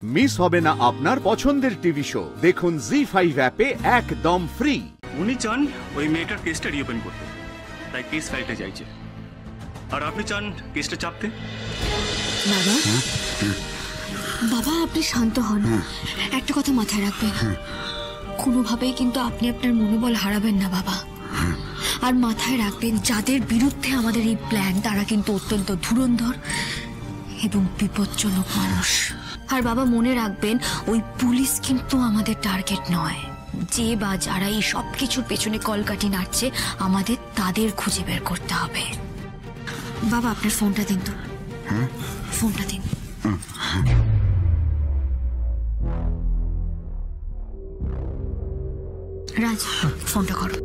Miss হবে না আপনার পছন্দের টিভি শো। দেখুন জি5 অ্যাপে একদম ফ্রি। উনি চান ওই মেয়েটার কেসটা রিওপেন করতে, তাই কেস ফাইলটা চাইছে। আর আপনি চান কেসটা চাপতে। বাবা বাবা আপনি শান্ত হন, একটা কথা মাথায় রাখবেন, কোনোভাবেই কিন্তু আপনি আপনার মনোবল হারাবেন না বাবা। আর মাথায় রাখবেন, যাদের বিরুদ্ধে আমাদের এই প্ল্যান তারা কিন্তু অত্যন্ত ধুরন্ধর এবং বিপজ্জনক মানুষ। আর বাবা মনে রাখবেন, ওই পুলিশ কিন্তু আমাদের টার্গেট নয়। যে বা যারা এই সব কিছুর পেছনে কলকাঠি নাড়ছে, আমাদের তাদের খুঁজে বের করতে হবে। বাবা আপনার ফোনটা দিন তো। ফোনটা দিন। রাজ ফোনটা করো।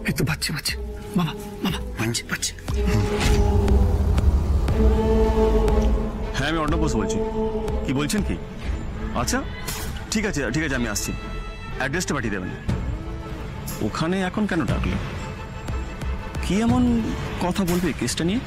এই তো বাচ্চা বাচ্চা, বাবা বাবা বাচ্চা বাচ্চা। হ্যাঁ আমি অর্ণব বসু বলছি। কি বলছেন কি? আচ্ছা ঠিক আছে ঠিক আছে, আমি আসছি। অ্যাড্রেসটা পাঠিয়ে দেবেন। ওখানে এখন কেন ডাকলে? কি এমন কথা বলবে কেসটা নিয়ে?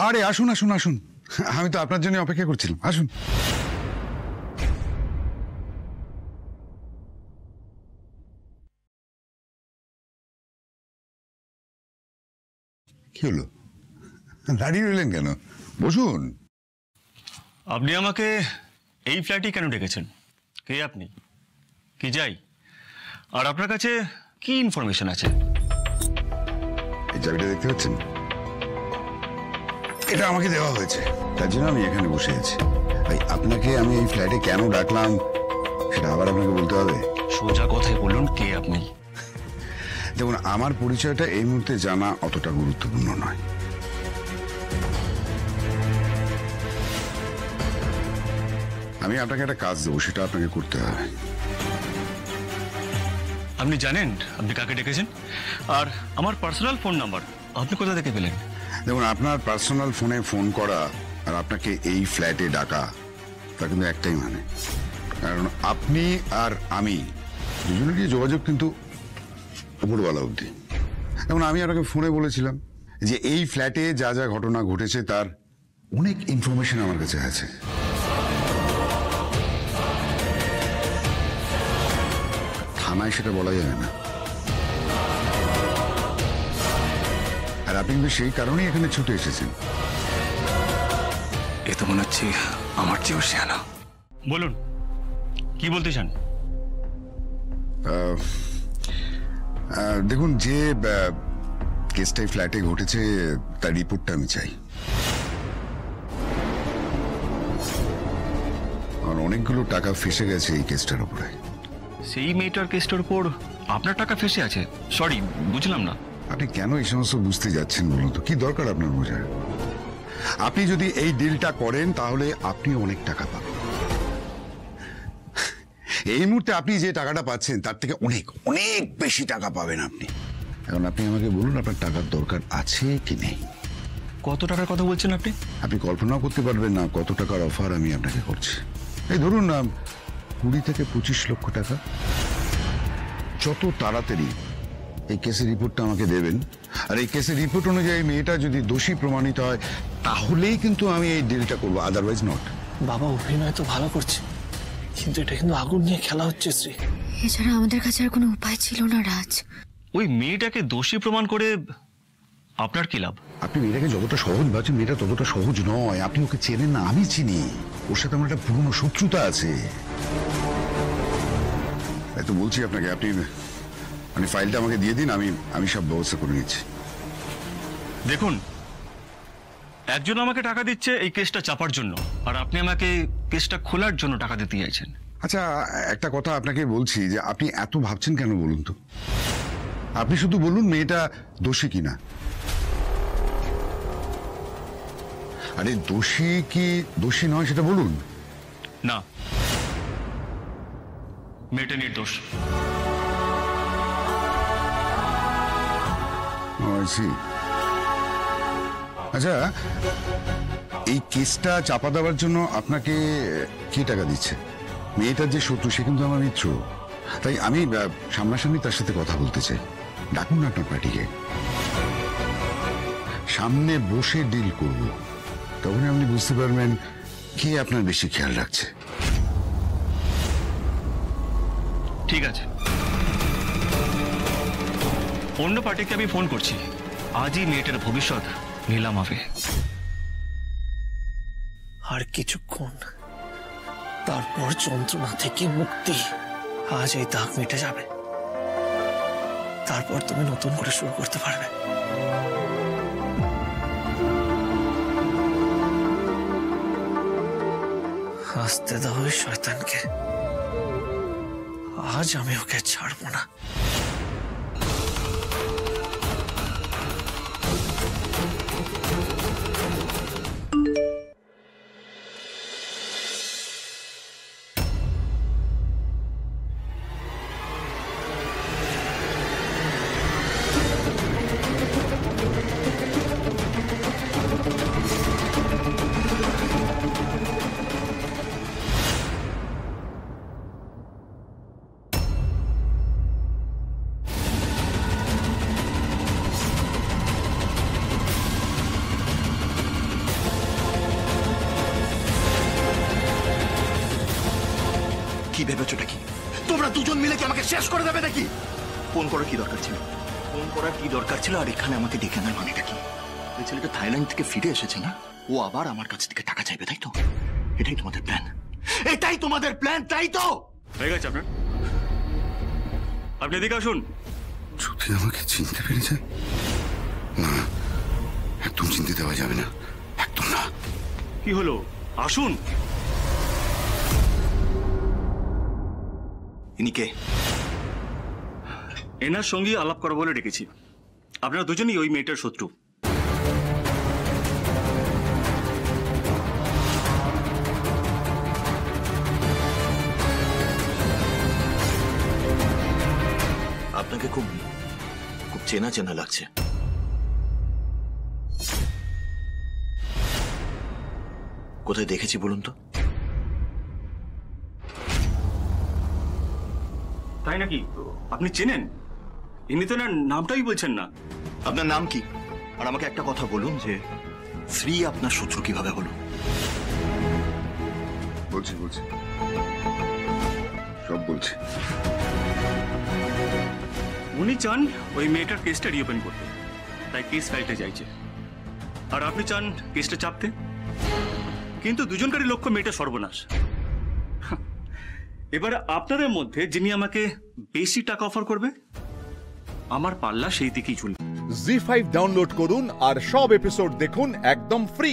আরে আসুন আসুন আসুন, আমি তো আপনার জন্য অপেক্ষা করছিলাম। আসুন। কি হলো, দাঁড়িয়ে রইলেন কেন? বসুন। আপনি আমাকে এই ফ্ল্যাটে কেন ডেকেছেন? কে আপনি? কি যাই? আর আপনার কাছে কি ইনফরমেশন আছে? এই চাবিটা দেখতে পাচ্ছেন? এটা আমাকে দেওয়া হয়েছে, তার জন্য আমি এখানে বসে আছি। ভাই আপনাকে আমি এই ফ্ল্যাটে কেন ডাকলাম সেটা আবার আপনাকে বলতে হবে? সোজা কথাই বলুন, কে আপনি? দেখুন, আমার পরিচয়টা এই মুহূর্তে জানা অতটা গুরুত্বপূর্ণ নয়। আমি আপনাকে একটা কাজ দেবো, সেটা আপনাকে করতে হবে। আপনি জানেন আপনি কাকে ডেকেছেন? আর আমার পার্সোনাল ফোন নাম্বার আপনি কোথা থেকে পেলেন? দেখুন, আপনার পার্সোনাল ফোনে ফোন করা আর আপনাকে এই ফ্ল্যাটে ডাকা, তা কিন্তু একটাই মানে। কারণ আপনি আর আমি দুজনেরই যোগাযোগ কিন্তু উপরওয়ালা অবধি। যেমন আমি আপনাকে ফোনে বলেছিলাম যে এই ফ্ল্যাটে যা যা ঘটনা ঘটেছে তার অনেক ইনফরমেশন আমার কাছে আছে। থানায় সেটা বলা যাবে না। আর আপনি কিন্তু সেই কারণেই এখানে ছুটে এসেছেন। এ তো মনে হচ্ছে আমার চেয়েও শেয়ানা। বলুন কি বলতে চান? দেখুন, যে কেসটাই ফ্ল্যাটে ঘটেছে তার রিপোর্টটা আমি চাই। আর অনেকগুলো টাকা ফেসে গেছে এই কেসটার উপরে। সেই মেয়েটার কেসটার উপর আপনার টাকা ফেসে আছে? সরি, বুঝলাম না। আপনি কেন এই সমস্ত বুঝতে যাচ্ছেন বলুন তো? কি দরকার আপনার বোঝার? আপনি যদি এই ডিলটা করেন তাহলে আপনি অনেক টাকা পাবেন। এই মুহূর্তে আপনি যে টাকাটা পাচ্ছেন তার থেকে অনেক অনেক বেশি টাকা পাবেন আপনি। এখন আপনি আমাকে বলুন, আপনার টাকার দরকার আছে কি নেই? কত টাকার কথা বলছেন আপনি? আপনি কল্পনাও করতে পারবেন না কত টাকার অফার আমি আপনাকে করছি। এই ধরুন না, 20 থেকে 25 লক্ষ টাকা। যত তাড়াতাড়ি এই কেসের রিপোর্টটা আমাকে দেবেন, আর এই কেসের রিপোর্ট অনুযায়ী মেয়েটা যদি দোষী প্রমাণিত হয় তাহলেই কিন্তু আমি এই ডিলটা করবো, আদারওয়াইজ নট। বাবা অভিনয় তো ভালো করছে, কিন্তু এটা কিন্তু আগুন নিয়ে খেলা হচ্ছে শ্রী। এছাড়া আমাদের কাছে আর কোনো উপায় ছিল না রাজ। ওই মেয়েটাকে দোষী প্রমাণ করে আপনার কি লাভ? আপনি মেয়েটাকে যতটা সহজ ভাবছেন, মেয়েটা ততটা সহজ নয়। আপনি ওকে চেনেন না, আমি চিনি। ওর সাথে আমার একটা পুরনো শত্রুতা আছে। তাই তো বলছি আপনাকে, আপনি মানে ফাইলটা আমাকে দিয়ে দিন, আমি সব ব্যবস্থা করে নিচ্ছি। দেখুন, একজন আমাকে টাকা দিচ্ছে এই কেসটা চাপার জন্য, আর আপনি আমাকে কেসটা খোলার জন্য টাকা দিতে চাইছেন। আচ্ছা, একটা কথা আপনাকে বলছি যে আপনি এত ভাবছেন কেন বলুন তো? আপনি শুধু বলুন মেয়েটা দোষী কিনা। আরে দোষী কি দোষী নয় সেটা বলুন না। মেয়েটা নির্দোষ। আচ্ছা, এই কেসটা চাপা দেওয়ার জন্য আপনাকে কি টাকা দিচ্ছে? মেয়েটার যে শত্রু সে কিন্তু আমার মিত্র, তাই আমি সামনাসামনি তার সাথে কথা বলতে চাই। ডাকুন না আপনার পার্টিকে, সামনে বসে ডিল করব, তখন আপনি বুঝতে পারবেন কে আপনার বেশি খেয়াল রাখছে। ঠিক আছে, অন্য পার্টিকে আমি ফোন করছি, আজই মেয়েটার ভবিষ্যৎ নিলাম হবে। আর কিছুক্ষণ, তারপর যন্ত্রণা থেকে মুক্তি। আজ এই দাগ মিটে যাবে, তারপর তুমি নতুন করে শুরু করতে পারবে। হাসতে দাও ওই শয়তানকে, আজ আমি ওকে ছাড়বো না। কি ভেবেছোটা কি তোমরা দুজন মিলে কি আমাকে শেষ করে দেবে নাকি? ফোন করার কি দরকার ছিল? ফোন করার কি দরকার ছিল? আর এখানে আমাকে ডেকে আনার মানেটা কি? ওই ছেলেটা থাইল্যান্ড থেকে ফিরে এসেছে না, ও আবার আমার কাছ থেকে টাকা চাইবে, তাই তো? এটাই তোমাদের প্ল্যান? এটাই তোমাদের প্ল্যান, তাই তো? হয়ে গেছে আপনার, আপনি এদিকে আসুন। সত্যি আমাকে চিনতে পেরেছেন? না, একদম চিনতে দেওয়া যাবে না, একদম না। কি হলো, আসুন। ইনি কে? এনার সঙ্গে আলাপ করা বলে ডেকেছি। আপনারা দুজনই ওই মেয়েটার শত্রু। আপনাকে খুব খুব চেনা চেনা লাগছে। কোথায় দেখেছি বলুন তো? তাই নাকি? আপনি চেনেন? ইনি তো না নামটাই বলছেন না। আপনার নাম কি? আর আমাকে একটা কথা বলুন, যে শ্রী আপনার শত্রু কিভাবে হলো? বলছি সব বলছি। উনি চান ওই মেয়েটার কেসটা রিওপেন করতে, তাই কেস ফাইলটা চাইছে। আর আপনি চান কেসটা চাপতে, কিন্তু দুজনকারই লক্ষ্য মেয়েটা সর্বনাশ। এবার আপনাদের মধ্যে যিনি আমাকে বেশি টাকা অফার করবে, আমার পাল্লা সেই দিকেই চলবে। জি5 ডাউনলোড করুন আর সব এপিসোড দেখুন একদম ফ্রি।